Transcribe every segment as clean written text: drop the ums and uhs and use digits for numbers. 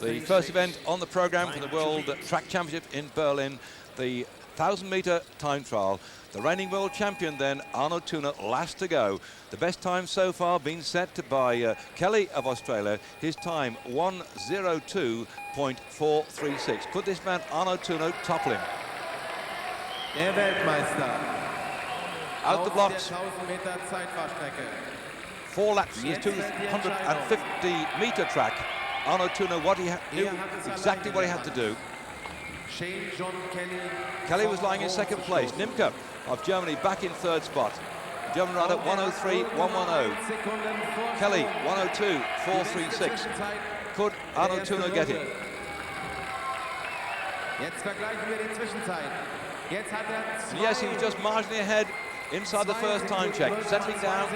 The first event on the programme for the World Track Championship in Berlin, the 1,000-metre time trial. The reigning world champion then, Arno Tuna, last to go. The best time so far been set by Kelly of Australia. His time 1:02.436. Could this man Arno Tuna topple him? Der Weltmeister. Out the blocks. 4 laps, his 250-metre track. Arno Tuna, knew exactly what he had to do. Kelly was lying in second place. Nimke of Germany back in third spot. German rider 1:03.110. Kelly 1:02.436. Could Arno Tuna get him? Yes, he was just marginally ahead inside the first time check. Settling down.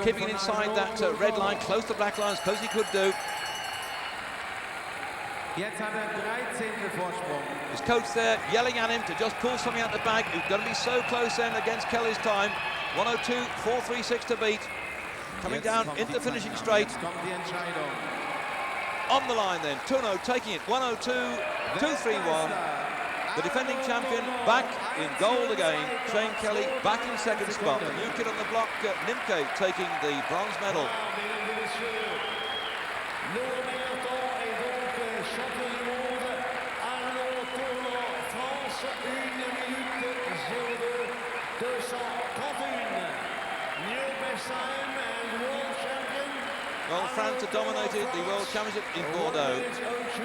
Keeping inside that red line, close to black line, as close as he could do. His coach there yelling at him to just pull something out the bag. He's going to be so close then against Kelly's time. 1:02.436 to beat. Coming down into the finishing straight. On the line then, Tuno taking it, 1:02.231. The defending champion back in gold again. Shane Kelly back in second spot. The new kid on the block, Nimke, taking the bronze medal. Well, France had dominated the World Championship in Bordeaux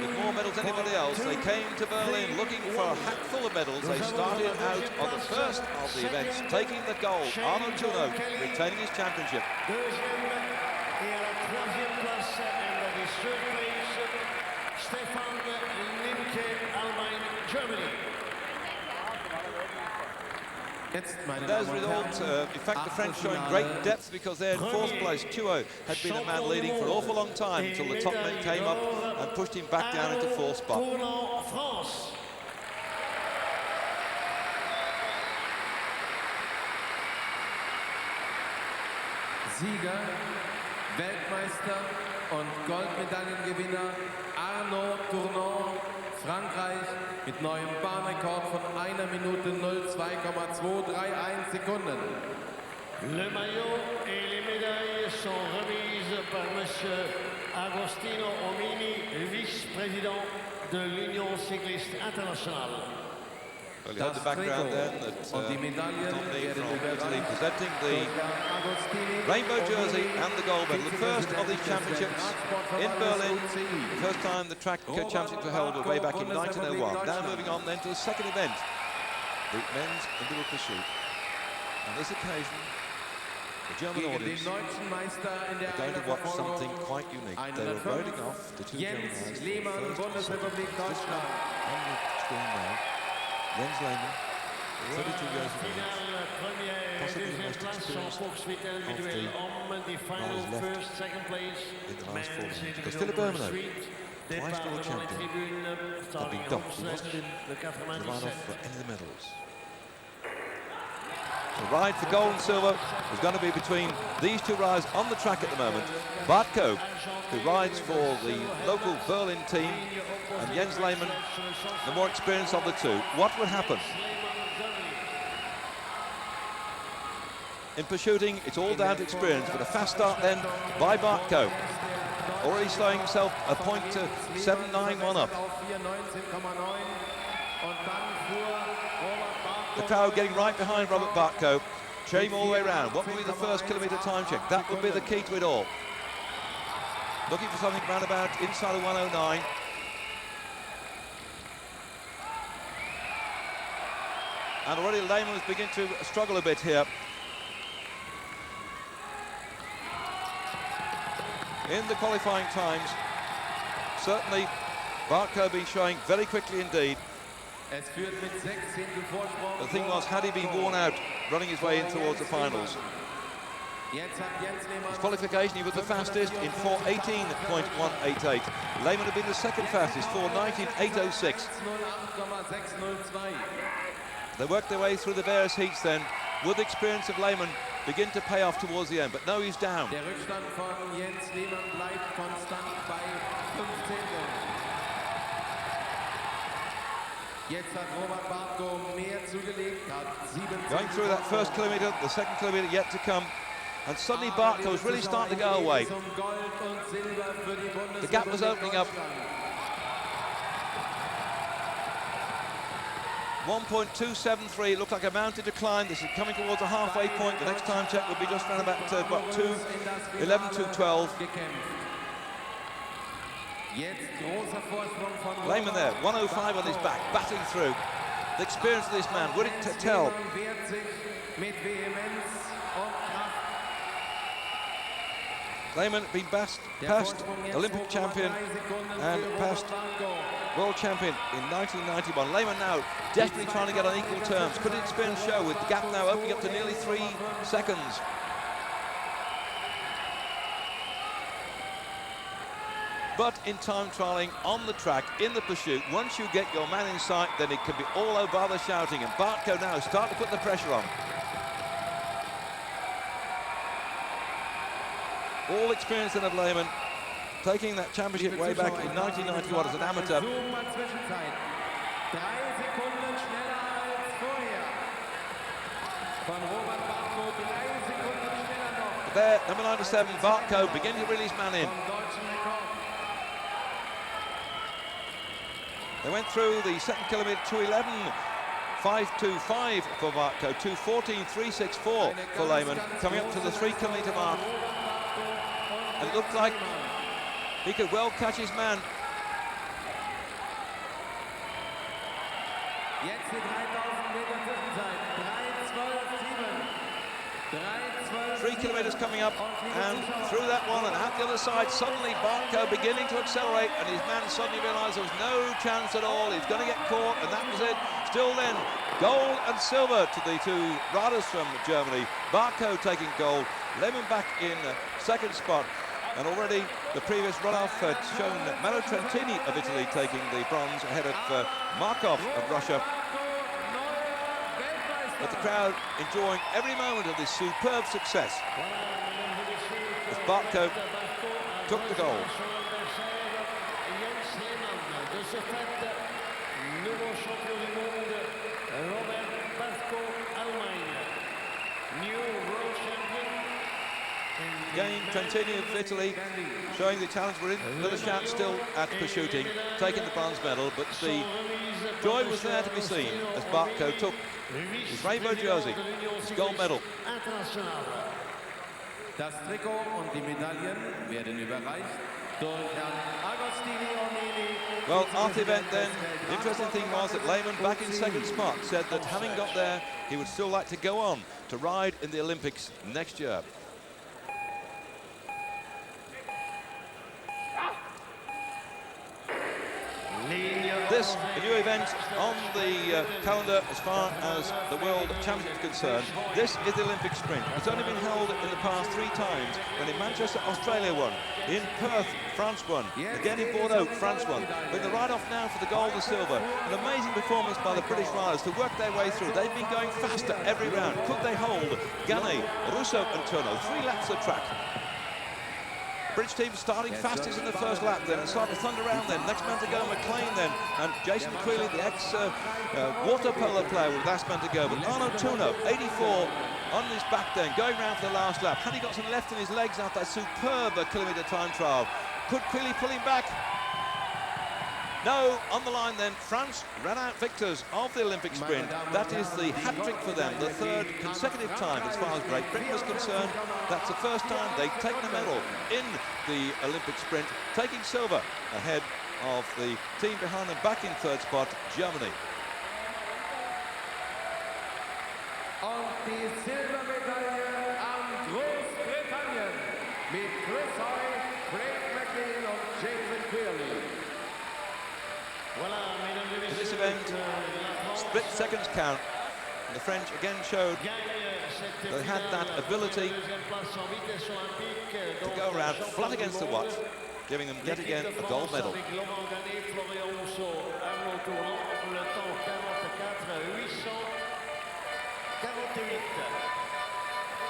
with more medals than anybody else. They came to Berlin looking for a hat full of medals. They started out on the first of the events, taking the gold. Arno Tuna retaining his championship. And as a result, in fact, the French showing great depth because they're in fourth place. Thuot had been a man leading for an awful long time until the top men came up and pushed him back down into fourth spot. Sieger, Weltmeister und Goldmedaillengewinner Arno Tuna, Frankreich mit neuem Bahnrekord von 1 Minute 02,231 Sekunden. Le maillot et les médailles sont remises par M. Agostino Omini, vice-président de l'Union cycliste internationale. Well, you heard the background then that Tommy from Italy presenting the rainbow jersey and the gold medal. The first of these championships in Berlin. The first time the track championships were held way back in 1901. Now moving on then to the second event, the men's individual pursuit. On this occasion, the German audience are going to watch something quite unique. They were voting off the two German riders for the first and second. This one on the screen now. Jens Lehmann, 32 years of age, possibly the most experienced of the riders left in the last 4 months. Because Philipp Ermelo, twice world champion, had been docked. He wasn't in the line-off for any of the medals. The ride for gold and silver is going to be between these two riders on the track at the moment. Bartko, who rides for the local Berlin team, and Jens Lehmann, the more experienced of the two. What would happen? In pursuing, it's all down to experience, but a fast start then by Bartko. Already slowing himself a point to 7.91 up. The crowd getting right behind Robert Bartko, cheering all the way around. What will be the first kilometre time check? That would be the key to it all. Looking for something round about inside of 1:09. And already Lehmann is beginning to struggle a bit here. In the qualifying times, certainly Bartko been showing very quickly indeed. The thing was, had he been worn out running his way in towards the finals? His qualification, he was the fastest in 4:18.188. Lehmann had been the second fastest, 4:19.806. They worked their way through the various heats then. With the experience of Lehmann, begin to pay off towards the end, but no, he's down. Der Rückstand von Jens Lehmann bleibt konstant bei 15. Jetzt hat Robert Bartko mehr zugelegt, hat 7. Going through that first kilometre, the second kilometre yet to come. And suddenly Bartko was really starting to go away. The gap was opening up. 1.273, looked like a mountain decline. This is coming towards a halfway point. The next time check would be just around about 2:11, 2:12. Lehmann there, 105 on his back, battling through. The experience of this man, would it tell? Lehmann been past Olympic champion and past world champion in 1991. Lehmann now desperately trying to get on equal terms. Could his experience show with the gap now opening up to nearly 3 seconds? But in time trialling, on the track, in the pursuit, once you get your man in sight, then it can be all over other shouting. And Bartko now start to put the pressure on. All experience in of Lehmann, taking that championship way back in 1991 as an amateur. But there, number 97, Bartko, beginning to reel his man in. They went through the second kilometre, 2:11, 5:25 for Bartko, 2:14, 3:64 for Lehmann, coming up to the 3 kilometre mark. And it looked like he could well catch his man. 3 kilometres coming up, and through that one and out the other side, suddenly Bartko beginning to accelerate, and his man suddenly realised there was no chance at all. He's going to get caught, and that was it. Still then, gold and silver to the 2 riders from Germany. Bartko taking gold, Lehmann back in second spot. And already the previous runoff had shown Mauro Trentini of Italy taking the bronze ahead of Markov of Russia. But the crowd enjoying every moment of this superb success as Bartko took the gold. Again, Trentini of Italy showing the challenge. We're in with a chance still at pursuing, taking the bronze medal, but the joy was there to be seen as Bartko took his rainbow jersey, his gold medal. Das Trikot und die Medaillen werden überreicht durch Herrn Agostini Omini. Well, after the event then, the interesting thing was that Lehmann, back in second spot, said that having got there, he would still like to go on to ride in the Olympics next year. This, a new event on the calendar as far as the World Championship is concerned. This is the Olympic sprint. It's only been held in the past 3 times, when in Manchester, Australia won, in Perth, France won, again in Bordeaux, France won. But the ride-off now for the gold and silver. An amazing performance by the British riders to work their way through. They've been going faster every round. Could they hold Gannet, Russo and Turno? 3 laps of track. British team starting fastest in the first lap then, and started to thunder around then. Next man to go, McLean then, and Jason Quealy, the ex-water polo player, was last man to go. But Arno Turno, 84 on his back then, going round for the last lap. Had he got some left in his legs after that superb kilometre time trial? Could Quealy pull him back? No, on the line then, France ran out victors of the Olympic sprint. That is the hat-trick for them, the 3rd consecutive time as far as Great Britain was concerned. That's the first time they've taken a medal in the Olympic sprint, taking silver ahead of the team behind them, back in 3rd spot, Germany. Und die Silbermedaille an Großbritannien mit Chris Hoy, Craig McLean und Jason Quealy. In this event, split seconds count, and the French again showed they had that ability to go around flat against the watch, giving them yet again a gold medal.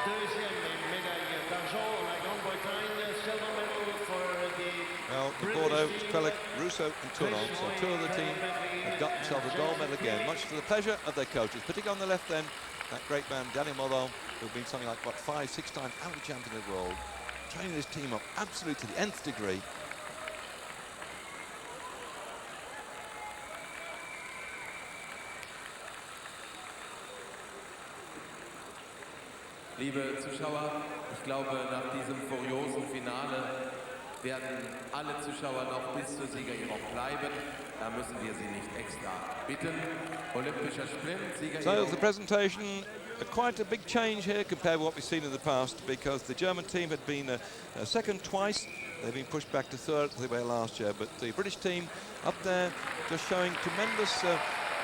deuxième médaille d'argent. La Grande-Bretagne, silver medal for the Well, the Bordeaux, Krellick, Rousseau and Toulon, so two of the team have got themselves a gold medal again, much to the pleasure of their coaches, particularly on the left then, that great man, Daniel Moreau, who've been something like, what, 5, 6 times amateur champion of the world, training this team up absolutely to the nth degree. Liebe Zuschauer, ich glaube, nach diesem furiosen Finale werden alle Zuschauer noch bis zur Siegerehrung bleiben. Da müssen wir sie nicht extra bitten. Olympischer Sprint, Siegerehrung. So the presentation, quite a big change here compared with what we've seen in the past, because the German team had been second twice. They've been pushed back to third as they were last year, but the British team up there just showing tremendous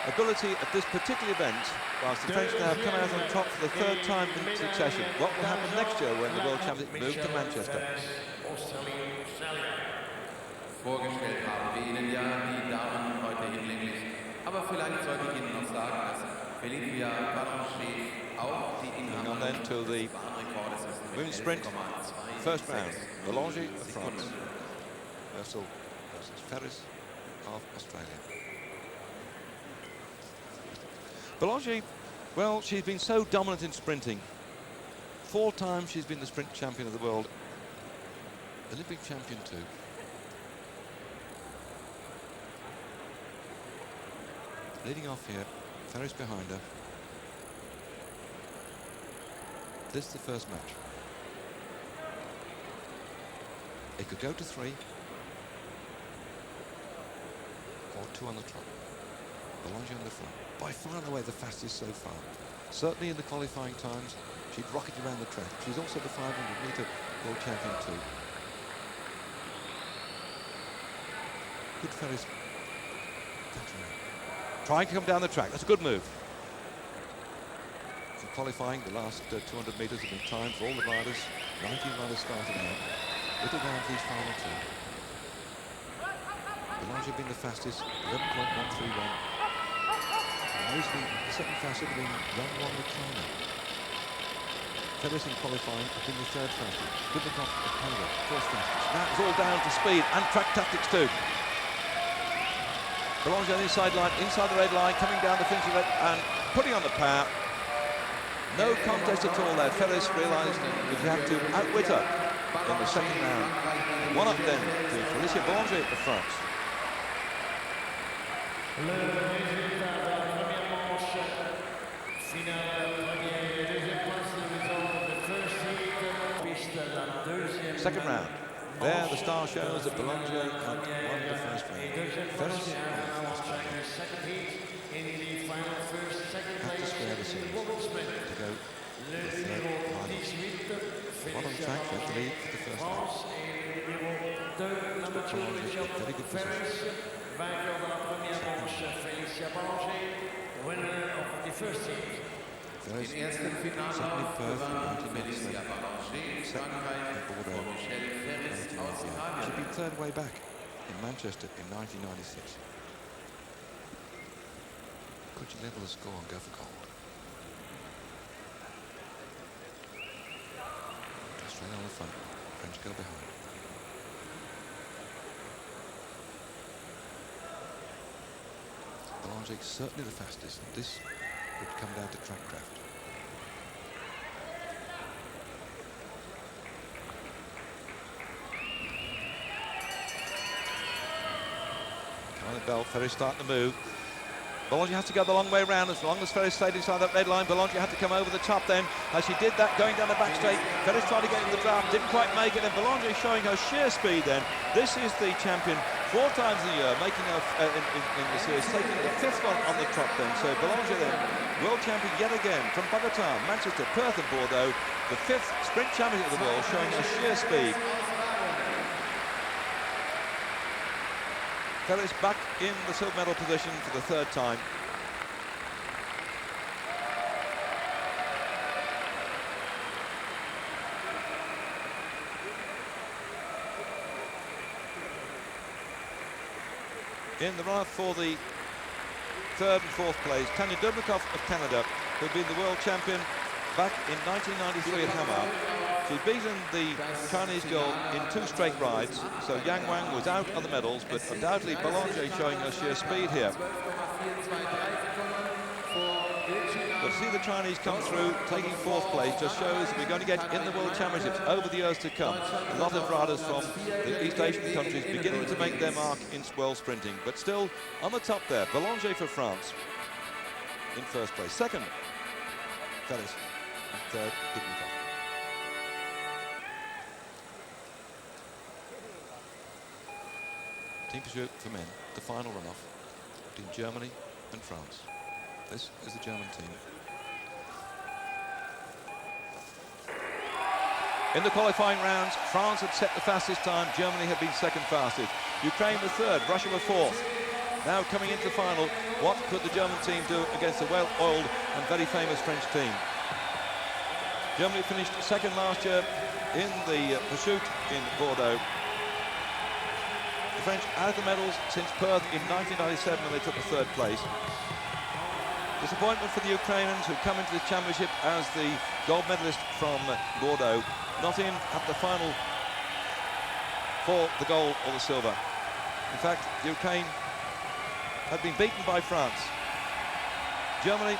ability at this particular event, whilst the French now have come out on top for the third time in succession. What will happen next year when the World Championship move to Manchester? Vorgestellt haben wir Ihnen ja die Damen heute hinlänglich. Aber vielleicht sollte ich Ihnen noch sagen, dass Felicia Balanchie auch die And then to the women's sprint, first round, Balanchie of France, Ursel versus Ferris of Australia. Balanchie, well, she's been so dominant in sprinting. 4 times she's been the sprint champion of the world. Olympic champion too. Leading off here, Ferris behind her. This is the first match. It could go to 3 or 2 on the trot. Balanchie on the front. By far and away the fastest so far. Certainly in the qualifying times, she'd rocket around the track. She's also the 500-metre world champion too. Good Ferris. Trying to come down the track. That's a good move. In qualifying, the last 200 metres have been timed for all the riders. 19 riders started out. Little down to these final 2. Balanchie being the fastest, 11.131. Mostly the second fastest have been Young Ricciardo. Ferris in qualifying has been the third fastest. Dubnikov of Canada, fourth fastest. That is all down to speed and track tactics too. Balanchie on the inside line, inside the red line, coming down the finishing red and putting on the power. No contest at all there. Ferris realised that you have to outwit her in the second round. One up then to Felicia Balanchie of France. Second round. There the star shows that Balanchie had won the first round. Ferris had to square the series to go to the third final. One on track, they had to lead for the first round. Balanchie in very good position. Winner of the first heat. Ferris, second in Perth in 1997, second in Bordeaux in 1998. She'd been third way back in Manchester in 1996. Could she level the score and go for gold? Australia on the front, French go behind. Balanchie certainly the fastest, and this would come down to track craft. Kind of belt, Ferris starting to move. Balanchie has to go the long way round. As long as Ferris stayed inside that red line, Balanchie had to come over the top then. As she did that, going down the back straight, Ferris tried to get in the draft, didn't quite make it, and Balanchie showing her sheer speed then. This is the champion 4 times a year, making her in the series, taking the 5th one on the top then. So Balanchie then, world champion yet again, from Bogota, Manchester, Perth and Bordeaux, the 5th sprint champion of the world, showing her sheer speed. Ferris back in the silver medal position for the 3rd time. In the run-up for the 3rd and 4th place, Dubnikov of Canada, who'd been the world champion back in 1993 at Hamar. She'd beaten the Chinese girl in 2 straight rides, so Yang Wang was out on the medals, but undoubtedly Boulanger showing her sheer speed here. But to see the Chinese come through, taking 4th place, just shows that we're going to get in the World Championships over the years to come. A lot of riders from the East Asian countries beginning to make their mark in world sprinting. But still, on the top there, Boulanger for France in 1st place. 2nd, Felix, and 3rd, Dubnikov. Team pursuit for men, the final runoff between Germany and France. This is the German team. In the qualifying rounds, France had set the fastest time, Germany had been 2nd fastest. Ukraine was 3rd, Russia were 4th. Now coming into the final, what could the German team do against a well-oiled and very famous French team? Germany finished 2nd last year in the pursuit in Bordeaux. The French out of the medals since Perth in 1997 when they took the 3rd place. Disappointment for the Ukrainians who come into the championship as the gold medalist from Bordeaux, not in at the final for the gold or the silver. In fact, Ukraine had been beaten by France. Germany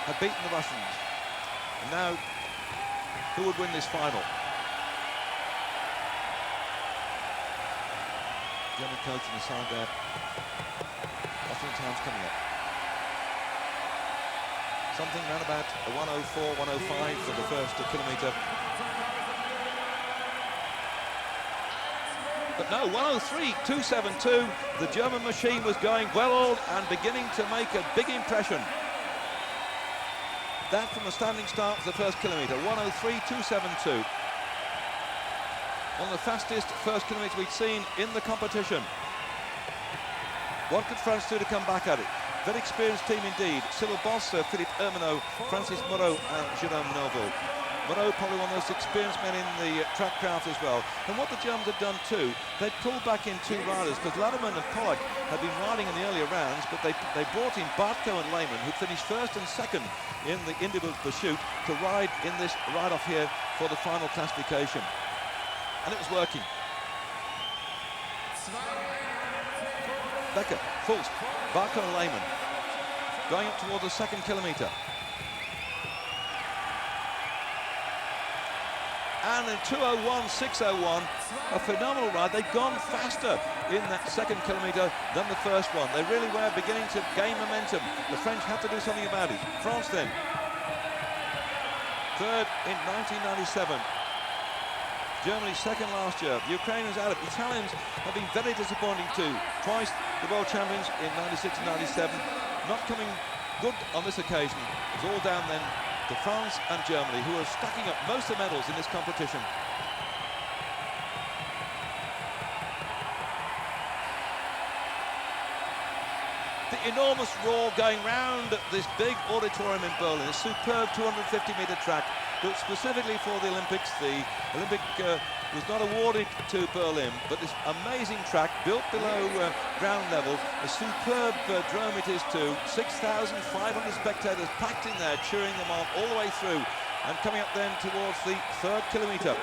had beaten the Russians. And now, who would win this final? German coach on the side there. Russian time's coming up. Something around about a 1:04, 1:05 for the 1st kilometre. But no, 1:03, 2:72. The German machine was going well-oiled and beginning to make a big impression. That from a standing start for the 1st kilometre, 1:03, 2:72. One of the fastest 1st kilometres we'd seen in the competition. What could France do to come back at it? Very experienced team indeed. Cyril Boss, Philippe Hermenot, Francis Moreau and Jérôme Melville. Moreau probably one of those experienced men in the track craft as well. And what the Germans had done too, they'd pulled back in 2 riders because Laderman and Pollack had been riding in the earlier rounds, but they brought in Bartko and Lehmann, who finished 1st and 2nd in the individual pursuit, to ride in this ride-off here for the final classification. And it was working. Becker, Fulst, Barco and Lehmann going up towards the 2nd kilometre. And in 2:01, 6:01, a phenomenal ride. They'd gone faster in that 2nd kilometre than the 1st one. They really were beginning to gain momentum. The French had to do something about it. France then, 3rd in 1997. Germany 2nd last year. The Ukrainians out of it. Italians have been very disappointing too. Twice the world champions in 96 and 97. Not coming good on this occasion. It's all down then to France and Germany, who are stacking up most of the medals in this competition. The enormous roar going round this big auditorium in Berlin. A superb 250-metre track built specifically for the Olympics. The Olympic was not awarded to Berlin, but this amazing track built below ground level. A superb drome it is too. 6,500 spectators packed in there, cheering them on all the way through. And coming up then towards the 3rd kilometre.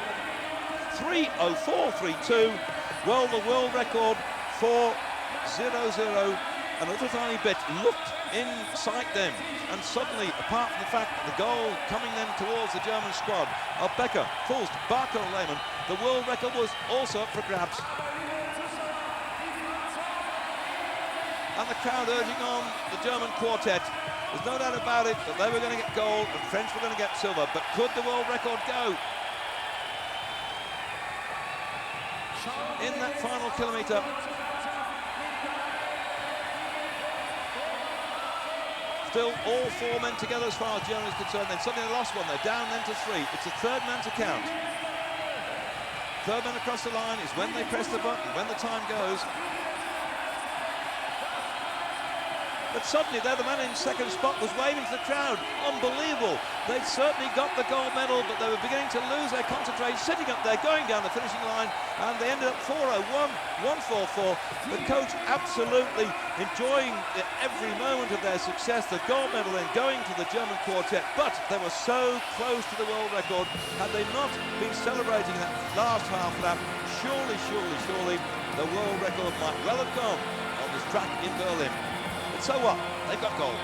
3:04.32. Well, the world record 4:00. And a little tiny bit looked in sight then, and suddenly, apart from the fact that the goal coming then towards the German squad of Becker, Fulst, Barco and Lehmann, the world record was also up for grabs. And the crowd urging on the German quartet. There's no doubt about it that they were going to get gold and French were going to get silver, but could the world record go? In that final kilometre, still all 4 men together as far as Germany is concerned. Then suddenly they lost one. They're down then to 3. It's the 3rd man to count. 3rd man across the line is when they press the button, when the time goes. But suddenly there, the man in second spot was waving to the crowd. Unbelievable. They'd certainly got the gold medal, but they were beginning to lose their concentration, sitting up there, going down the finishing line, and they ended up 4-0, 1-4-4. The coach absolutely enjoying every moment of their success. The gold medal then going to the German quartet, but they were so close to the world record. Had they not been celebrating that last half lap, surely the world record might well have gone on this track in Berlin. But so what? They've got gold.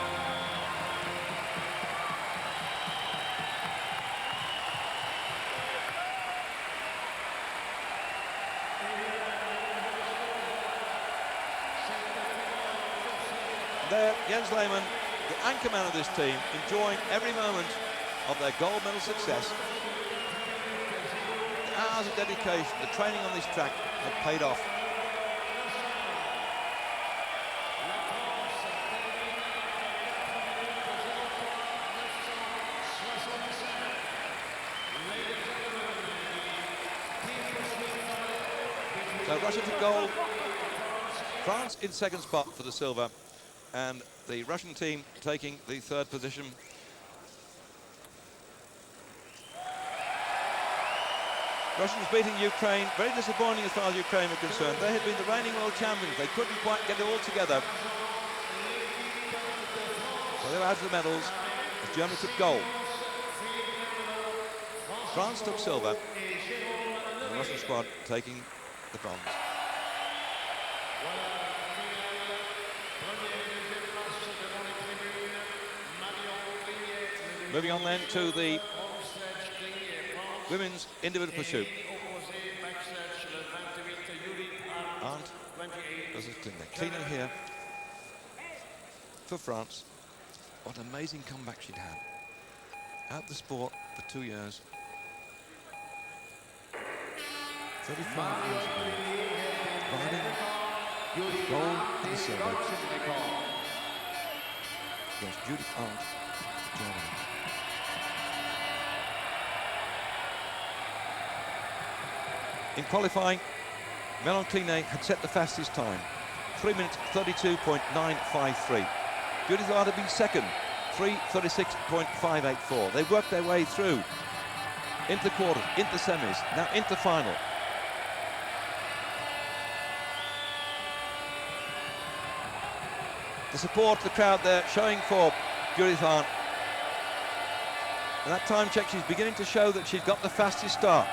There, Jens Lehmann, the anchorman of this team, enjoying every moment of their gold medal success. The hours of dedication, the training on this track have paid off. So Russia for gold, France in second spot for the silver, and the Russian team taking the third position. Russians beating Ukraine, very disappointing as far as Ukraine were concerned. They had been the reigning world champions. They couldn't quite get it all together. So they were out of the medals. The Germans took gold. France took silver. And the Russian squad taking the bronze. Moving on then to the women's individual pursuit. Arndt versus Klinger. Klinger here for France. What an amazing comeback she'd had. Out the sport for 2 years. 35 years ago. Riding gold and silver against Judith Arndt, Germany. In qualifying, Melon Klinger had set the fastest time, 3 minutes 32.953. Judith Arndt had been second, 3:36.584. They worked their way through into the quarters, into the semis, now into the final. The support, the crowd there showing for Judith Arndt. And that time check, she's beginning to show that she's got the fastest start.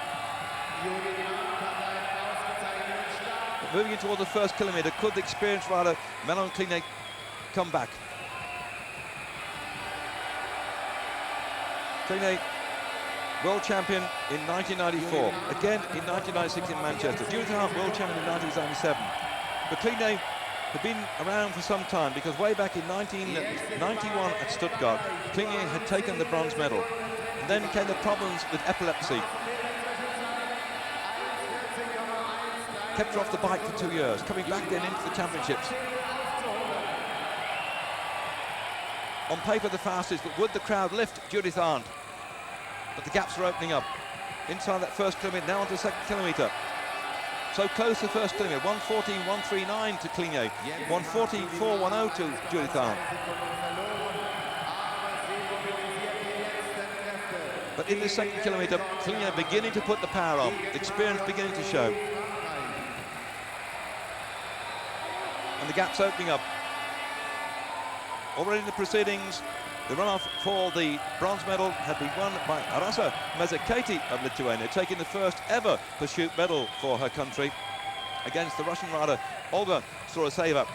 But moving in towards the first kilometre, could the experienced rider Melon Klinger come back? Klinger, world champion in 1994, again in 1996 in Manchester. Judith Arndt, world champion in 1997. But Klinger had been around for some time, because way back in 1991 at Stuttgart, Klinger had taken the bronze medal. And then came the problems with epilepsy. Kept her off the bike for 2 years, coming back then into the championships. On paper the fastest, but would the crowd lift Judith Arndt? But the gaps are opening up. Inside that first kilometre, now onto the second kilometre. So close to the first kilometre, 1:14.139 to Klinger, 1:14.410 to Judith Arndt. But in the second kilometre, Klinger beginning to put the power on, the experience beginning to show. And the gap's opening up. Already in the proceedings, the runoff for the bronze medal had been won by Rasa Mezeketi of Lithuania, taking the first ever pursuit medal for her country against the Russian rider Olga Soroseva.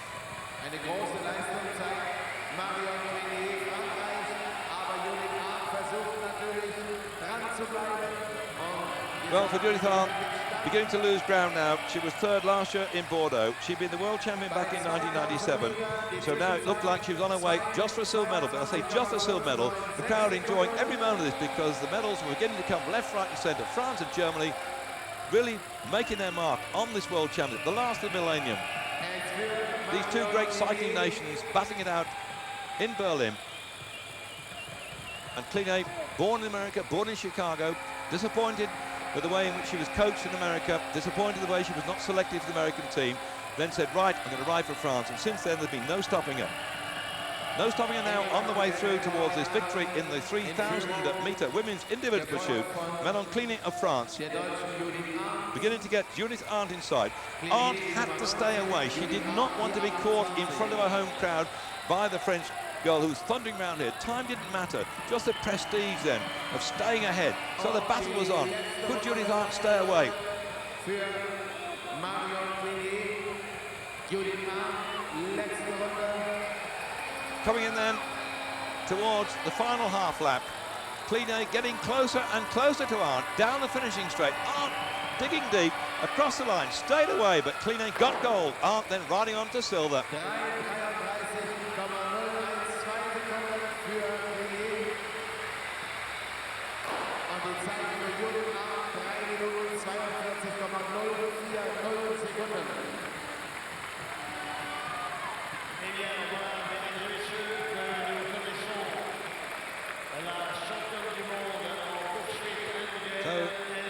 Well, for Judith Arndt, beginning to lose ground now. She was third last year in Bordeaux. She'd been the world champion back in 1997. So now it looked like she was on her way just for a silver medal. But I say just for a silver medal. The crowd enjoying every moment of this, because the medals were beginning to come left, right and centre. France and Germany really making their mark on this world championship, the last of the millennium. These two great cycling nations battling it out in Berlin. And Klinger, born in America, born in Chicago, disappointed with the way in which she was coached in America, disappointed the way she was not selected for the American team, then said, right, I'm going to ride for France. And since then, there's been no stopping her. No stopping her now on the way through towards this victory in the 3,000-metre women's individual pursuit. Melon Cleaning of France. Beginning to get Judith Arndt inside. Arndt had to stay away. She did not want to be caught in front of her home crowd by the French girl who's thundering around here. Time didn't matter, just the prestige then of staying ahead. So the battle was on. Could Judith Arndt stay away? Coming in then towards the final half lap. Kline getting closer and closer to Arndt down the finishing straight. Arndt digging deep across the line, stayed away, but Kline got gold. Arndt then riding on to silver.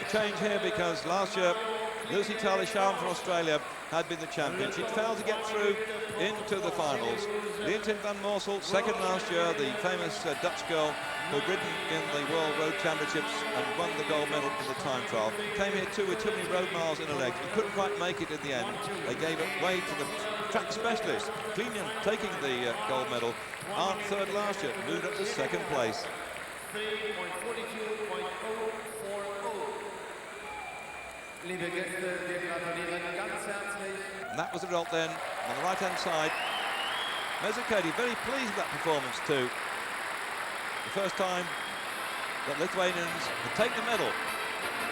Change here because last year Lucy Taylor-Charm for Australia had been the champion. She'd failed to get through into the finals. Leontien van Moorsel, second last year, the famous Dutch girl who'd ridden in the World Road Championships and won the gold medal in the time trial, came here too with too many road miles in her legs and couldn't quite make it in the end. They gave it way to the track specialist. Kline taking the gold medal. Arndt third last year, moved up to second place. 3.42.040. And that was the result then on the right-hand side. Mezukadi very pleased with that performance too. The first time that Lithuanians had taken the medal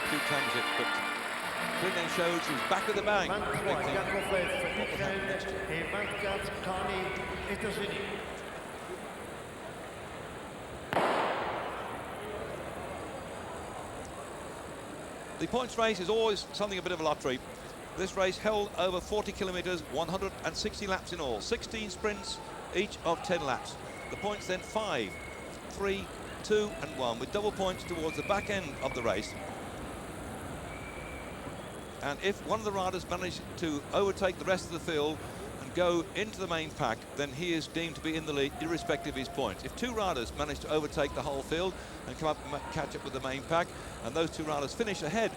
two championships, but Kline showed she was back with the bang. The points race is always something a bit of a lottery. This race held over 40 kilometres, 160 laps in all, 16 sprints, each of 10 laps. The points then 5, 3, 2 and 1, with double points towards the back end of the race. And if one of the riders managed to overtake the rest of the field and go into the main pack, then he is deemed to be in the lead, irrespective of his points. If two riders manage to overtake the whole field and come up and catch up with the main pack, and those two riders finish ahead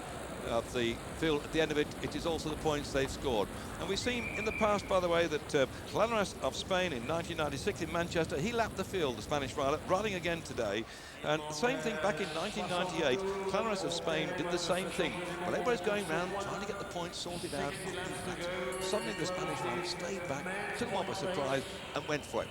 of the field at the end of it, it is also the points they've scored. And we've seen in the past, by the way, that Llaneras of Spain in 1996 in Manchester, he lapped the field, the Spanish rider, riding again today. And the same thing back in 1998, Llaneras of Spain did the same thing. But everybody's going around trying to get the points sorted out. Suddenly the Spanish rider stayed back, took them up by surprise and went for it.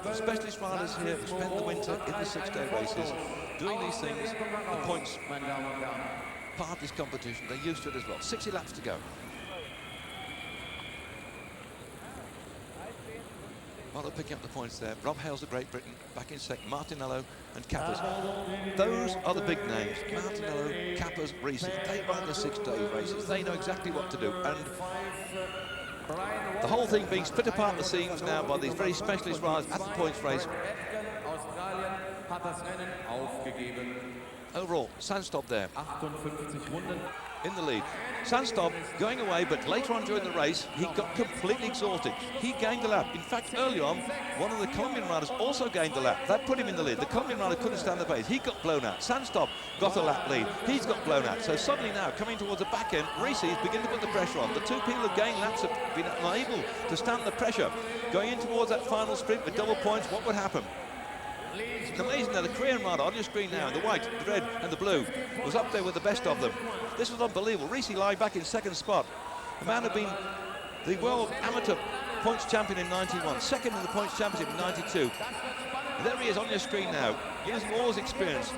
The specialist riders here who spent the winter in the 6-day races doing these things, the points part of this competition, they're used to it as well. 60 laps to go. Marlow picking up the points there. Rob Hales of Great Britain back in second. Martinello and Cappers. Those are the big names. Martinello, Cappers, Reese. They ride the 6-day races. They know exactly what to do. And the whole thing being split apart at the seams now by these very specialist riders at the points race. Overall, Sandstop there in the lead. Sandstop going away, but later on during the race, he got completely exhausted. He gained a lap. In fact, early on, one of the Colombian riders also gained a lap. That put him in the lead. The Colombian rider couldn't stand the pace. He got blown out. Sandstop got a lap lead. He's got blown out. So suddenly now, coming towards the back end, Reese is beginning to put the pressure on. The two people who gained laps have been unable to stand the pressure. Going in towards that final sprint with double points, what would happen? It's amazing now, the Korean rider on your screen now, in the white, the red and the blue, was up there with the best of them. This was unbelievable. Reese lying back in second spot. The man had been the world amateur points champion in 91, second in the points championship in 92. And there he is on your screen now, using all his experience.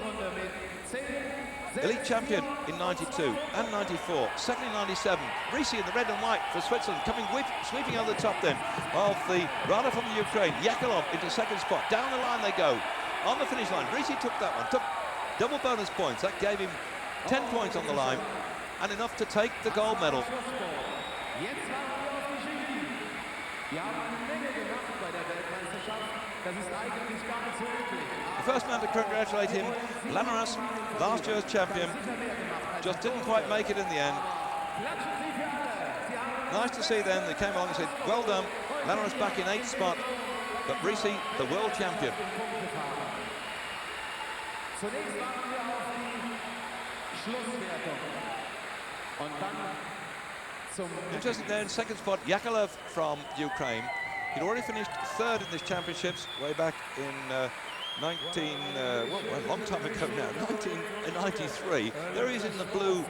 Elite champion in 92 and 94, second in 97. Reese in the red and white for Switzerland, coming sweeping over the top then of the rider from the Ukraine, Yakolov, into second spot. Down the line they go. On the finish line, Reese took that one, took double bonus points. That gave him 10 points on the line and enough to take the gold medal. The first man to congratulate him, Llaneras, last year's champion, just didn't quite make it in the end. Nice to see then, they came along and said, well done, Lana's back in 8th spot, but Risi, the world champion. Interesting there in 2nd spot, Yakolev from Ukraine. He'd already finished 3rd in this championships way back in a long time ago now, 1993. There he is in the blue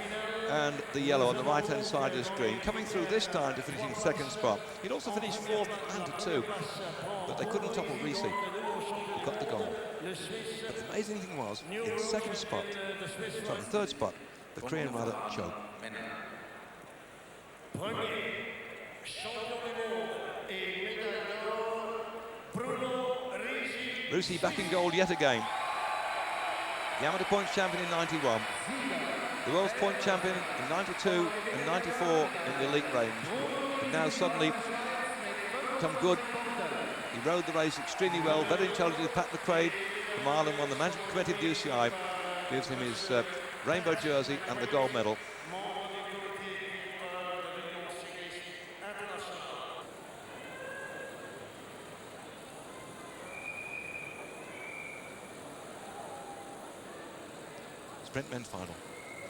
and the yellow on the right-hand side of the screen, coming through this time to finish in 2nd spot. He'd also finished 4th under 2, but they couldn't topple Risi, who got the goal. But the amazing thing was, in 2nd spot, sorry, 3rd spot, the Korean rider choked. Risi back in gold yet again. The amateur points champion in 91. The world's point champion in 92 and 94 in the elite range. And now suddenly come good. He rode the race extremely well, very intelligently. Pat McQuaid from Ireland won the management committee of the UCI. Gives him his rainbow jersey and the gold medal. Sprint men's final,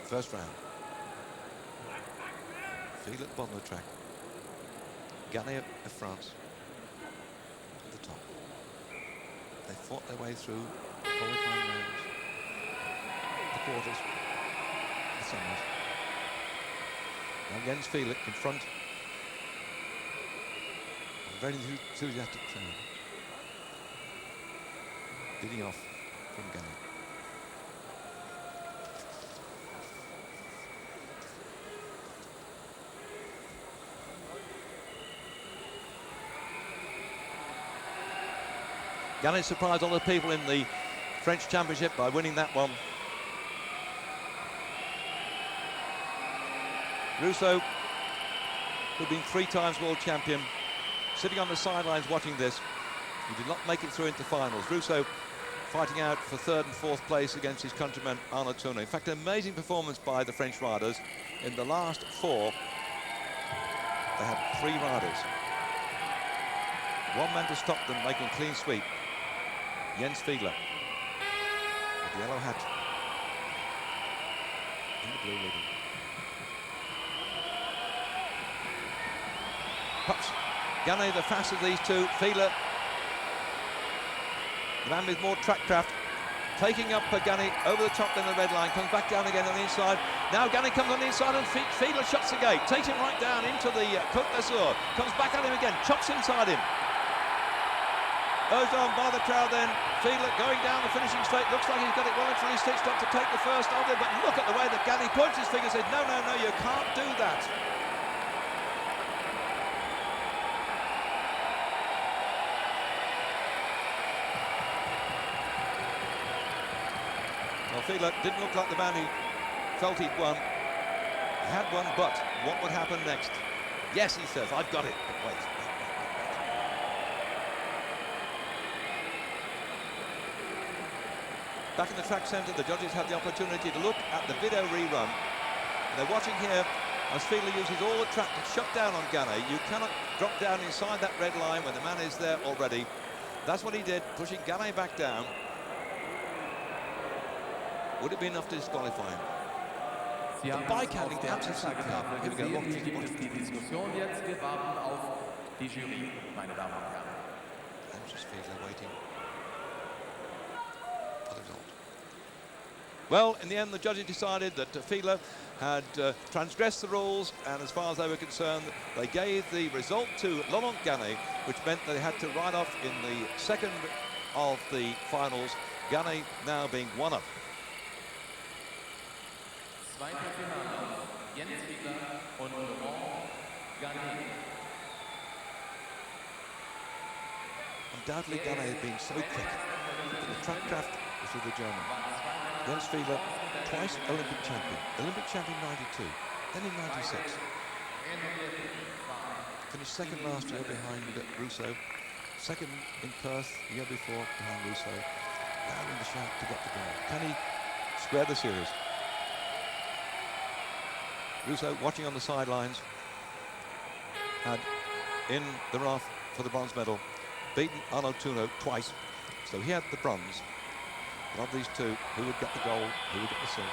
1st round. Field at the bottom of the track. Gannet of France at the top. They fought their way through the qualifying rounds, the quarters, the semis. Now Jens Field in front. A very enthusiastic crowd. Leading off from Gannet. Gannet surprised all the people in the French Championship by winning that one. Rousseau, who'd been 3 times world champion, sitting on the sidelines watching this. He did not make it through into finals. Rousseau fighting out for 3rd and 4th place against his countryman Arnaud Tourné. In fact, an amazing performance by the French riders. In the last 4, they had 3 riders. One man to stop them making a clean sweep. Jens Fiedler with the yellow hat in the blue leading. Perhaps Gannet the fastest of these two. Fiedler, the man with more track craft, taking up Gannet over the top, then the red line, comes back down again on the inside. Now Gannet comes on the inside and Fiedler shuts the gate, takes him right down into the Côte d'Azur, comes back at him again, chops inside him. Goes on by the crowd then. Fiedler going down the finishing straight. Looks like he's got it well in front. He's stitched up to take the first of it. But look at the way that Gannet points his finger and says, no, no, no, you can't do that. Well, Fiedler didn't look like the man who felt he'd won. He had won, but what would happen next? Yes, he says, I've got it. But wait. Back in the track centre, the judges had the opportunity to look at the video rerun. And they're watching here as Fiedler uses all the track to shut down on Gannet. You cannot drop down inside that red line when the man is there already. That's what he did, pushing Gannet back down. Would it be enough to disqualify him? The bike-handling absolutely superb. Here we go. Anxious Fiedler waiting. Well, in the end, the judges decided that Fiedler had transgressed the rules, and as far as they were concerned, they gave the result to Laurent Gannet, which meant they had to ride off in the 2nd of the finals, Gannet now being one of. Undoubtedly, Gannet had been so quick, but the track craft was with the German. Jens Fiedler, twice Olympic champion in 92, then in 96. Finished 2nd last year behind Rousseau, 2nd in Perth the year before behind Rousseau. Now in the shout to get the goal. Can he square the series? Rousseau watching on the sidelines. had in the raft for the bronze medal beaten Arno Tuno twice, so he had the bronze. But of these two, who would get the gold, who would get the silver?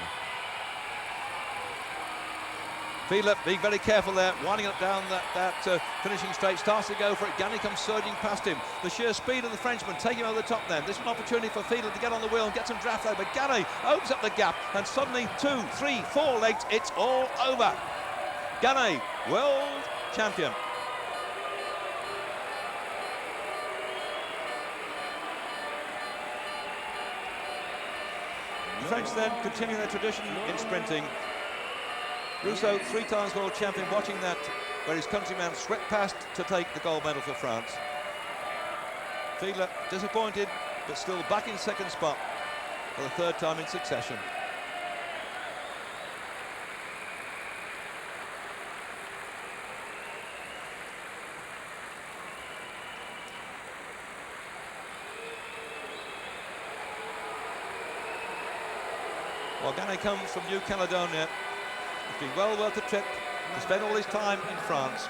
Fiedler being very careful there, winding up down that finishing straight, starts to go for it. Gani comes surging past him. The sheer speed of the Frenchman taking him over the top then. This is an opportunity for Fiedler to get on the wheel and get some draft there, but Gani opens up the gap, and suddenly 2, 3, 4 legs, it's all over. Gani, world champion. The French then continue their tradition in sprinting. Rousseau, 3 times world champion, watching that where his countryman swept past to take the gold medal for France. Fiedler disappointed, but still back in second spot for the 3rd time in succession. Well, Gani comes from New Caledonia. It's been well worth the trip to spend all his time in France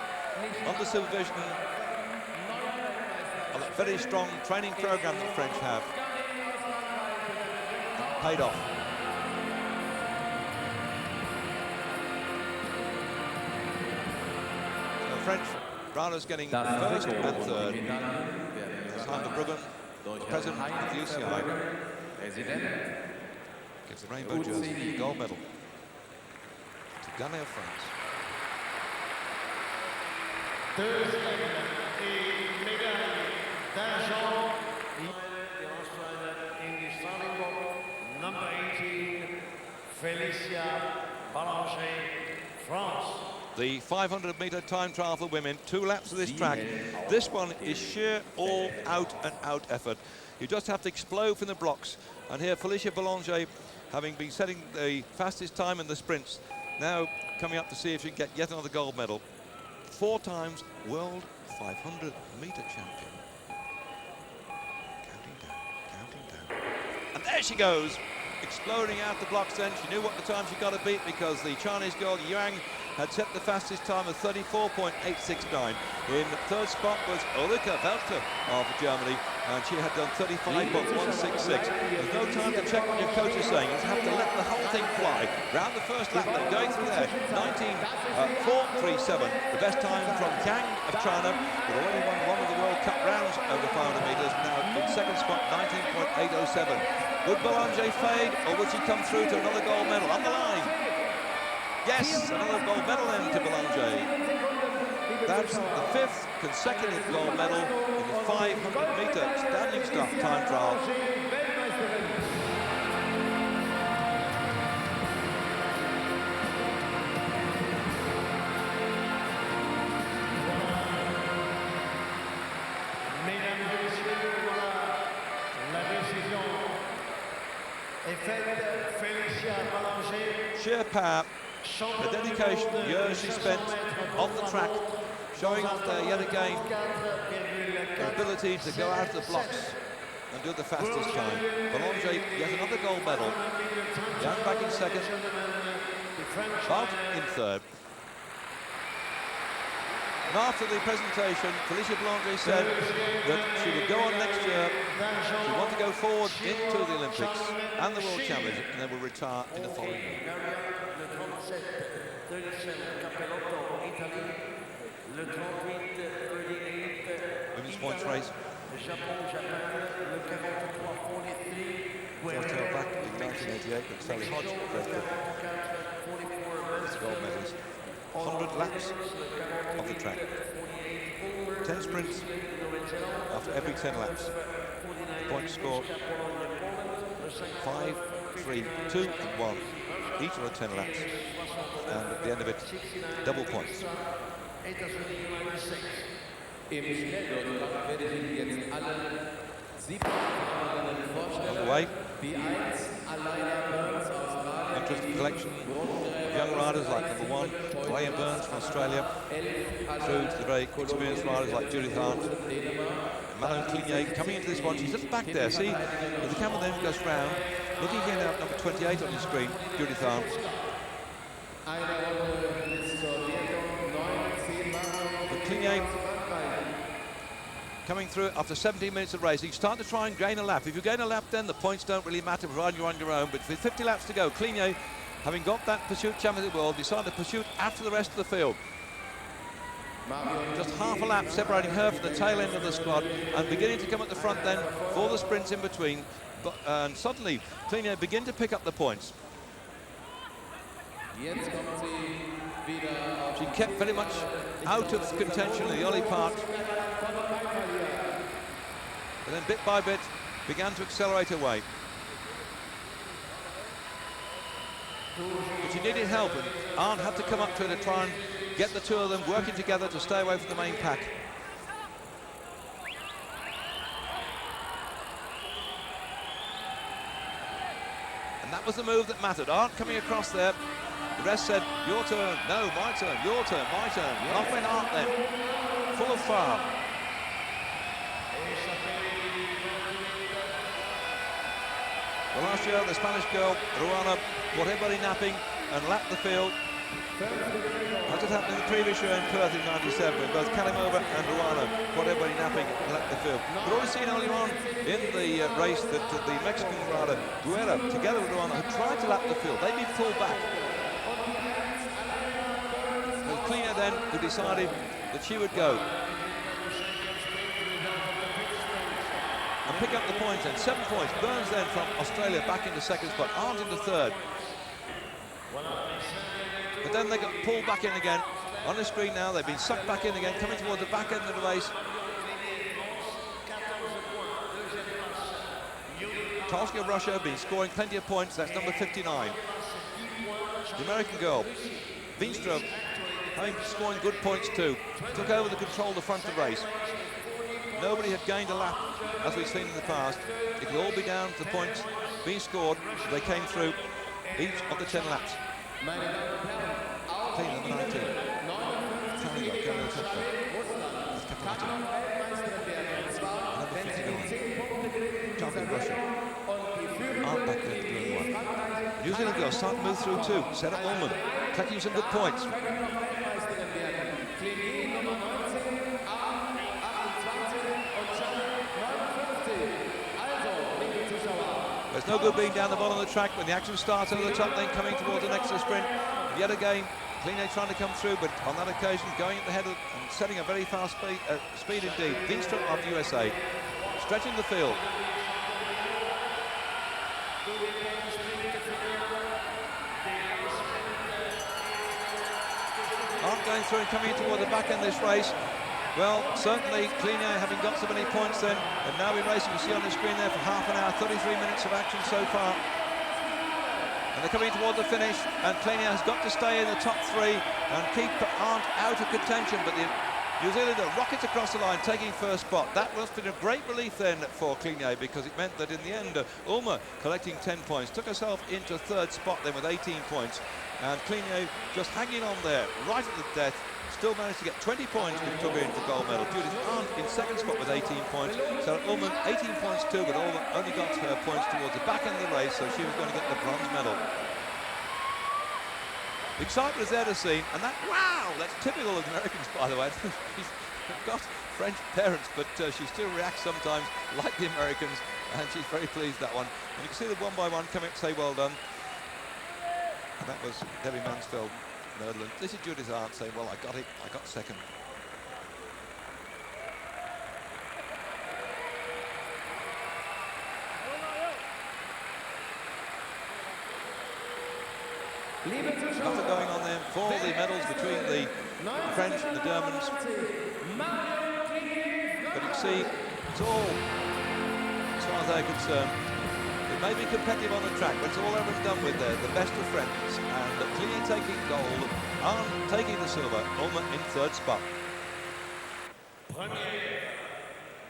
under supervision of that very strong training program that the French have. And paid off. So the French riders getting 1st and 3rd. Simon de Bruggen, the president of the UCI, gives the rainbow jersey the gold medal to Gani of France. Deuxième et médaille d'argent. The Australian in the starting block, number 18, Felicia Ballanger, France. The 500-metre time trial for women, 2 laps of this track. This one is sheer all-out and out effort. You just have to explode from the blocks. And here Felicia Ballanger, having been setting the fastest time in the sprints, now coming up to see if she can get yet another gold medal. 4 times world 500-metre champion. Counting down. And there she goes, exploding out the blocks then. She knew what the time she got to beat because the Chinese girl Yang had set the fastest time of 34.869. In 3rd spot was Ulrike Welter of Germany, and she had done 35.166. There's no time to check what your coach is saying. You have to let the whole thing fly. Round the first lap, they're going through there. 19.437, the best time from Kang of China, who already won one of the World Cup rounds over 500 metres. Now in 2nd spot, 19.807. Would Ballanger fade, or would she come through to another gold medal on the line? Yes, another gold medal then to Ballanger. That's the 5th consecutive gold medal in the 500-metre standing start time trial. Mesdames et messieurs, voilà la décision est faite. Felicia Ballanger. Sheer power, the dedication, the years she spent on the track, showing yet again the ability to go out of the blocks and do the fastest time. Ballanger, yet another gold medal. Young back in 2nd, Bart in 3rd. And after the presentation, Felicia Ballanger said that she would go on next year. She wanted to go forward into the Olympics and the World Championship, and then will retire in the following year. Women's points race. First held back in 1988 when Sally Hodge was the gold medalist. 100 laps of the track. 10 sprints after every 10 laps. Point score 5, 3, 2 and 1. Each of the 10 laps. And at the end of it, double points. On the way, interesting collection of young riders like number 1, Graham Burns from Australia, through to the very experienced riders like Judith Arndt, Manon Clignet coming into this one. She's just back there. See, as the camera then goes round, looking again at number 28 on your screen, Judith Arndt. But coming through after 17 minutes of racing. Start to try and gain a lap. If you gain a lap, then the points don't really matter, provided you're on your own. But with 50 laps to go, Clignet, having got that pursuit champion of the world, decided to pursue after the rest of the field. Just half a lap separating her from the tail end of the squad, and beginning to come at the front then for the sprints in between. And suddenly, Clignet begin to pick up the points. She kept very much out of contention in the early part, but then bit by bit began to accelerate away. But she needed help, and Arndt had to come up to her to try and get the two of them working together to stay away from the main pack. And that was the move that mattered. Arndt coming across there. The rest said, your turn, no, my turn, your turn, my turn. Off went Arndt then, full of fire. Well, last year, the Spanish girl, Ruana, caught everybody napping and lapped the field. As it happened in the previous year in Perth in '97, both Kalimova and Ruana caught everybody napping and lapped the field. We'd already seen earlier on in the race that the Mexican rider, Guerra, together with Ruana, had tried to lap the field. They'd been pulled back. It was Clignet then who decided that she would go and pick up the points then. 7 points. Burns then from Australia back into second spot. Arndt into third. But then they got pulled back in again. On the screen now, they've been sucked back in again, coming towards the back end of the race. Tarski of Russia have been scoring plenty of points. That's number 59. The American girl, Wienstra, having scoring good points too, took over the control of the front of the race. Nobody had gained a lap, as we've seen in the past. It could all be down to the points being scored as they came through each of the 10 laps. Clean number 19. Number 59. Target Russia. Arndt back there to blue and white. New Zealand girls start to move through too. Sarah Ullman collecting some good points. There's no good being down the bottom of the track when the action starts over the top, then coming towards the next sprint. And yet again, Clignet trying to come through, but on that occasion going at the head of, and setting a very fast speed indeed. Wienstra of the USA, stretching the field. Arndt going through and coming in toward the back end of this race. Well, certainly Clignet having got so many points then, and now we're racing, you see on the screen there, for half an hour, 33 minutes of action so far. And they're coming towards the finish, and Clignet has got to stay in the top three and keep Arndt out of contention, but the New Zealander rockets across the line, taking first spot. That must have been a great relief then for Clignet, because it meant that in the end, Ulmer collecting 10 points, took herself into third spot then with 18 points, and Clignet just hanging on there, right at the death. Still managed to get 20 points and took her into gold medal. Judith Arndt in second spot with 18 points. Sarah Ullman 18 points too, but only got her points towards the back end of the race, so she was going to get the bronze medal. The excitement is there to see, and that, wow, that's typical of the Americans, by the way. She's got French parents, but she still reacts sometimes like the Americans, and she's very pleased that one. And you can see them one by one coming to say well done. And that was Debbie Mansfield. Netherlands. This is Judith Arndt saying, well, I got it, I got second. Nothing going on there for the medals between the French and the Germans. But you can see, it's all, as far as they're concerned, it may be competitive on the track, but it's all over and done with there, the best of friends. And Clignet taking gold, Arndt taking the silver, Ulmer in third spot. Première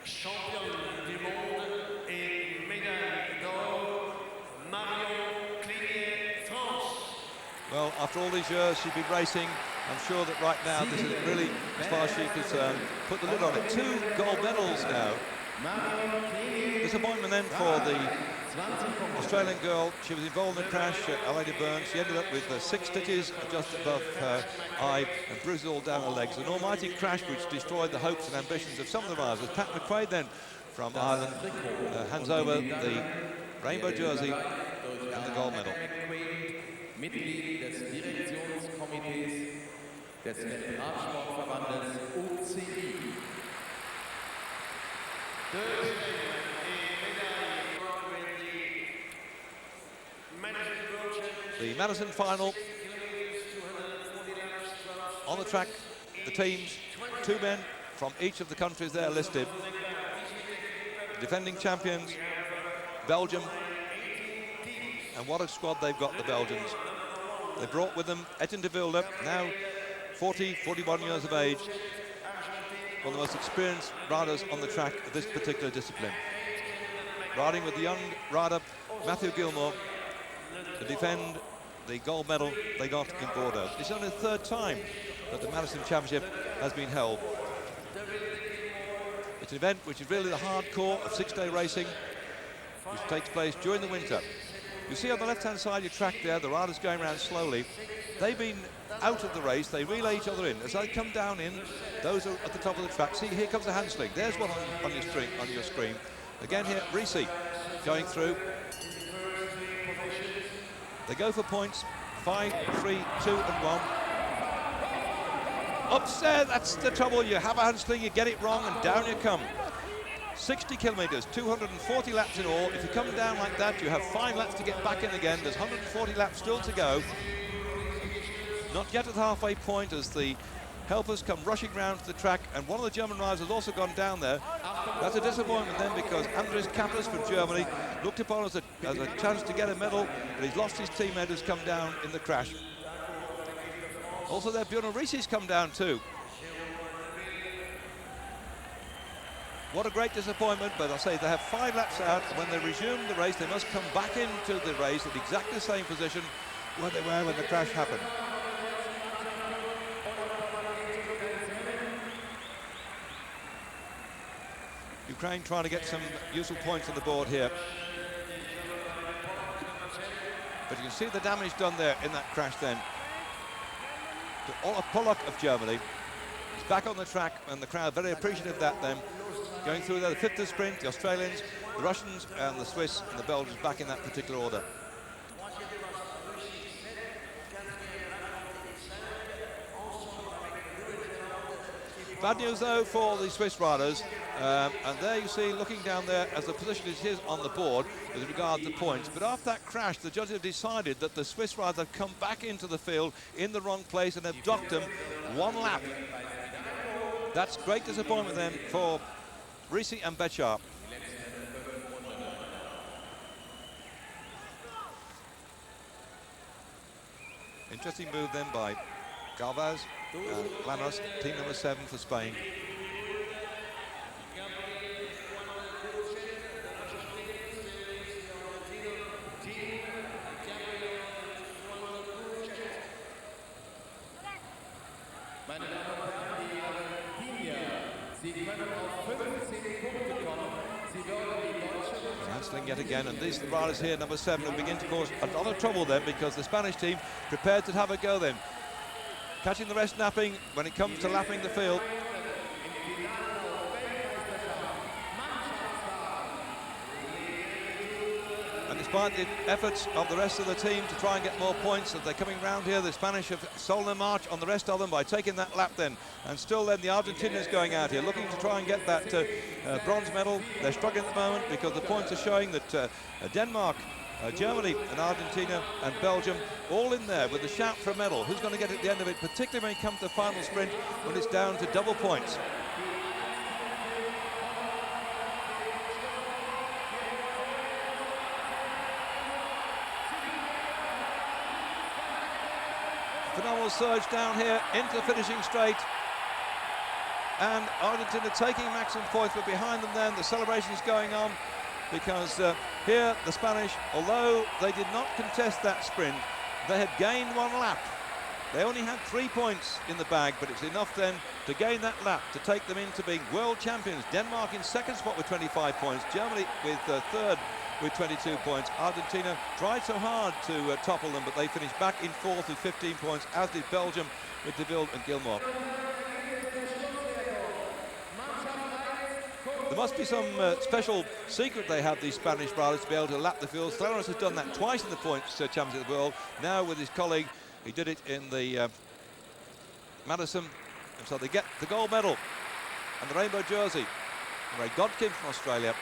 championne du monde et médaille d'or, Marion Clignet, France. Well, after all these years she's been racing, I'm sure that right now this is really, as far as she's concerned, put the lid on it. 2 gold medals now. Disappointment then for the Australian girl, she was involved in the crash, Alida Burns. She ended up with 6 stitches just above her eye and bruises all down her legs. An almighty crash which destroyed the hopes and ambitions of some of the riders. Pat McQuaid then from Ireland hands over the rainbow jersey and the gold medal. Mitglied des Direktionskomitees des Radsportverbandes UCI. The Madison final. On the track, the teams, 2 men from each of the countries there listed. Defending champions, Belgium. And what a squad they've got, the Belgians. They brought with them David Duffield, now 41 years of age. One of the most experienced riders on the track of this particular discipline. Riding with the young rider, Matthew Gilmore, to defend the gold medal they got in Bordeaux. It's only the 3rd time that the Madison Championship has been held. It's an event which is really the hardcore of 6-day racing, which takes place during the winter. You see on the left-hand side of your track there, the riders going around slowly. They've been out of the race, they relay each other in. As they come down in, those are at the top of the track. See, here comes the handsling. There's one on your screen. Again here, Reese going through. They go for points, 5, 3, 2 and 1. Upstairs, that's the trouble. You have a handsling, you get it wrong and down you come. 60 kilometres, 240 laps in all. If you come down like that, you have 5 laps to get back in again. There's 140 laps still to go. Not yet at the halfway point as the helpers come rushing round to the track, and one of the German riders has also gone down there. That's a disappointment then, because Andres Kappers from Germany looked upon as a chance to get a medal, but he's lost his teammate who's come down in the crash. Also there, Bjorn Riisi's come down too. What a great disappointment, but I say they have 5 laps out, and when they resume the race, they must come back into the race at exactly the same position where they were when the crash happened. Ukraine trying to get some useful points on the board here. But you can see the damage done there in that crash then. To Ola Pollock of Germany. He's back on the track, and the crowd very appreciative of that then. Going through there, the 5th sprint, the Australians, the Russians and the Swiss and the Belgians back in that particular order. Bad news though for the Swiss riders, and there you see, looking down there as the position is on the board with regard to points. But after that crash, the judges have decided that the Swiss riders have come back into the field in the wrong place and have docked them 1 lap. That's great disappointment then for Riisi and Bechar. Interesting move then by Galvez and Llanos, team number 7 for Spain. Handsling yet again, and these riders here, number 7, will begin to cause a lot of trouble then, because the Spanish team prepared to have a go then. Catching the rest napping when it comes to lapping the field. And despite the efforts of the rest of the team to try and get more points as they're coming round here, the Spanish have stolen a march on the rest of them by taking that lap then. And still then the Argentinians going out here, looking to try and get that bronze medal. They're struggling at the moment because the points are showing that Denmark, Germany and Argentina and Belgium all in there with a shout for a medal. Who's going to get it at the end of it, particularly when it comes to the final sprint when it's down to double points. Phenomenal surge down here into the finishing straight. And Argentina taking maximum points, but behind them then the celebration is going on, because here the Spanish, although they did not contest that sprint, they had gained 1 lap. They only had 3 points in the bag, but it's enough then to gain that lap to take them into being world champions. Denmark in 2nd spot with 25 points, Germany with 3rd with 22 points. Argentina tried so hard to topple them, but they finished back in fourth with 15 points, as did Belgium with Duffield and Gilmore. There must be some special secret they have, these Spanish riders, to be able to lap the field. Clarence has done that twice in the points Championship of the World. Now with his colleague, he did it in the Madison, and so they get the gold medal and the rainbow jersey. Ray Godkin from Australia.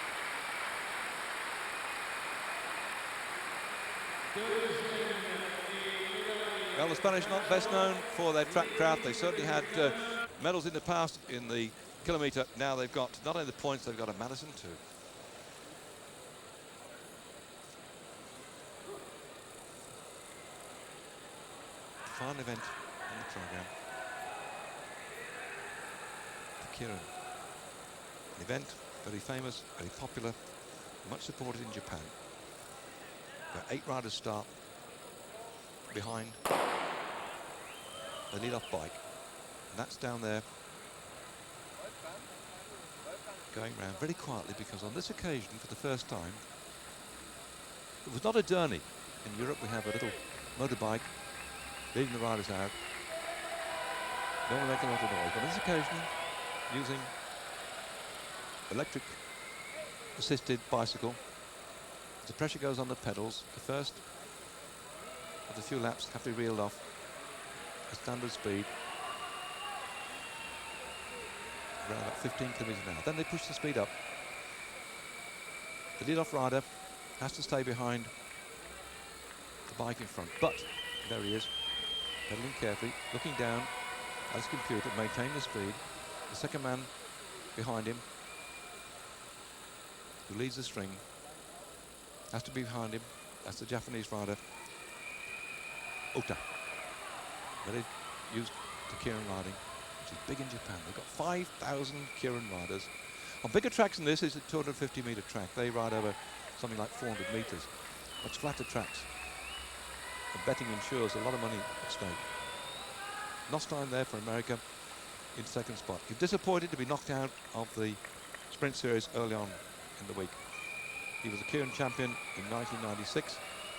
Well, the Spanish not best known for their track craft. They certainly had medals in the past in the kilometre. Now they've got not only the points, they've got a Madison too. Final event on the programme. The Keirin. An event very famous, very popular, much supported in Japan. Where 8 riders start behind the lead-off bike. And that's down there, going round very quietly, because on this occasion, for the first time, it was not a journey. In Europe, we have a little motorbike leading the riders out. Don't want to make a lot of noise, but on this occasion, using electric assisted bicycle. The pressure goes on the pedals. The first of the few laps have to be reeled off at standard speed, around about 15 kilometres an hour. Then they push the speed up. The lead-off rider has to stay behind the bike in front, but there he is, pedaling carefully, looking down at his computer, maintaining the speed. The second man behind him, who leads the string, has to be behind him. That's the Japanese rider, Ota. Very used to Keirin riding, which is big in Japan. They've got 5,000 Keirin riders. On bigger tracks than this, is a 250-metre track. They ride over something like 400 metres. Much flatter tracks. And betting ensures a lot of money at stake. Nostine there for America in second spot. He's disappointed to be knocked out of the sprint series early on in the week. He was a Keirin champion in 1996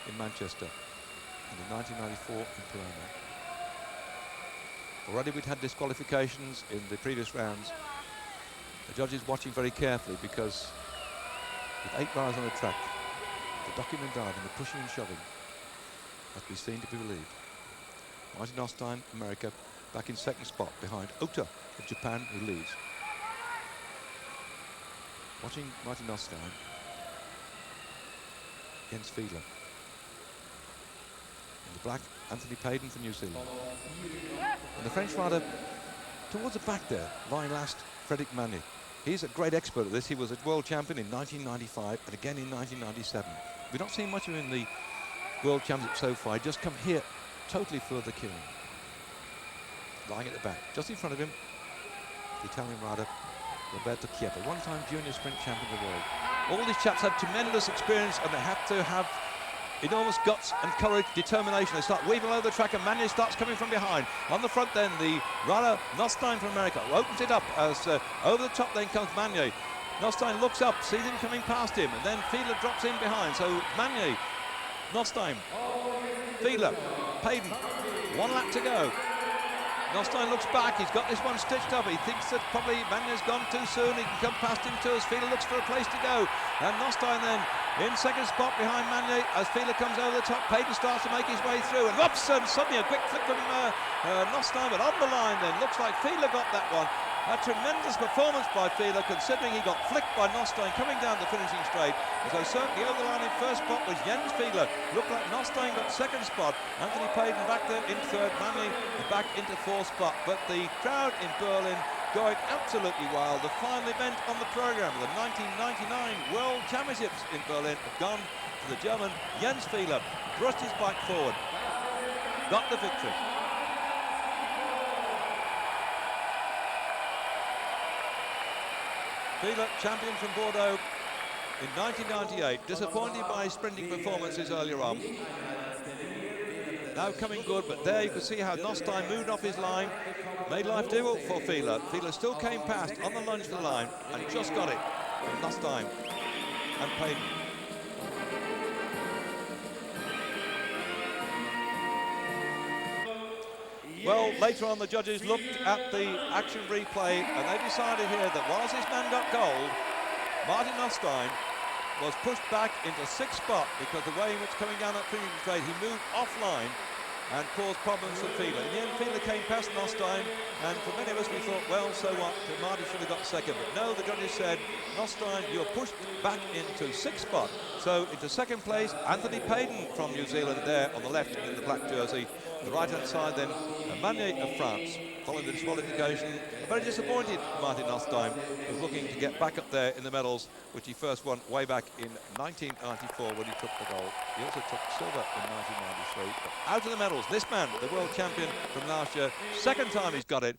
in Manchester and in 1994 in Palermo. Already we'd had disqualifications in the previous rounds. The judges watching very carefully, because with 8 riders on the track, the ducking and diving, the pushing and shoving must be seen to be believed. Martin Nostine, America, back in second spot behind Ota of Japan, who leads. Watching Martin Nostine, Jens Fiedler. In the black, Anthony Payden for New Zealand. And the French rider towards the back there, lying last, Frédéric Magny. He's a great expert at this. He was a world champion in 1995 and again in 1997. We've not seen much of him in the World Championship so far. He just come here totally for the Keirin. Lying at the back. Just in front of him, the Italian rider, Roberto Chiesa, one-time junior sprint champion of the world. All these chaps have tremendous experience, and they have to have enormous guts and courage, determination. They start weaving over the track, and Magny starts coming from behind. On the front then, the rider Nostine from America opens it up as over the top then comes Magny. Nostine looks up, sees him coming past him, and then Fiedler drops in behind. So Magny, Nostine, Fiedler, Payden, 1 lap to go. Nostine looks back, he's got this one stitched up. He thinks that probably Magny's gone too soon. He can come past him too as Fiedler looks for a place to go. And Nostine then in second spot behind Magny as Fiedler comes over the top. Payden starts to make his way through, and whoops, and suddenly a quick flip from Nostine, but on the line then. Looks like Fiedler got that one. A tremendous performance by Fiedler, considering he got flicked by Nostine coming down the finishing straight. As I certainly over the line in first spot was Jens Fiedler. Looked like Nostine got second spot. Anthony Payden back there in third. Magny back into fourth spot. But the crowd in Berlin going absolutely wild. The final event on the programme, the 1999 World Championships in Berlin, have gone to the German Jens Fiedler. Brushed his bike forward. Got the victory. Fiedler, champion from Bordeaux in 1998, disappointed by his sprinting performances earlier on. Now coming good, but there you can see how Nostine moved off his line, made life difficult for Fiedler. Fiedler still came past on the lunge for the line and just got it from Nostine and Payden. Well, later on, the judges looked at the action replay, and they decided here that whilst this man got gold, Martin Nostein was pushed back into sixth spot because the way in which coming down that finishing straight, he moved offline and caused problems for Fiedler. In the end, Fiedler came past Nostein, and for many of us, we thought, well, so what? Martin should have got second. But no, the judges said, Nostein, you're pushed back into sixth spot. So into second place, Anthony Payden from New Zealand there on the left in the black jersey. The right-hand side then, Manier of France. Following the disqualification, a very disappointed Martin Nostein was looking to get back up there in the medals, which he first won way back in 1994 when he took the gold. He also took silver in 1993. But out of the medals, this man, the world champion from last year, second time he's got it.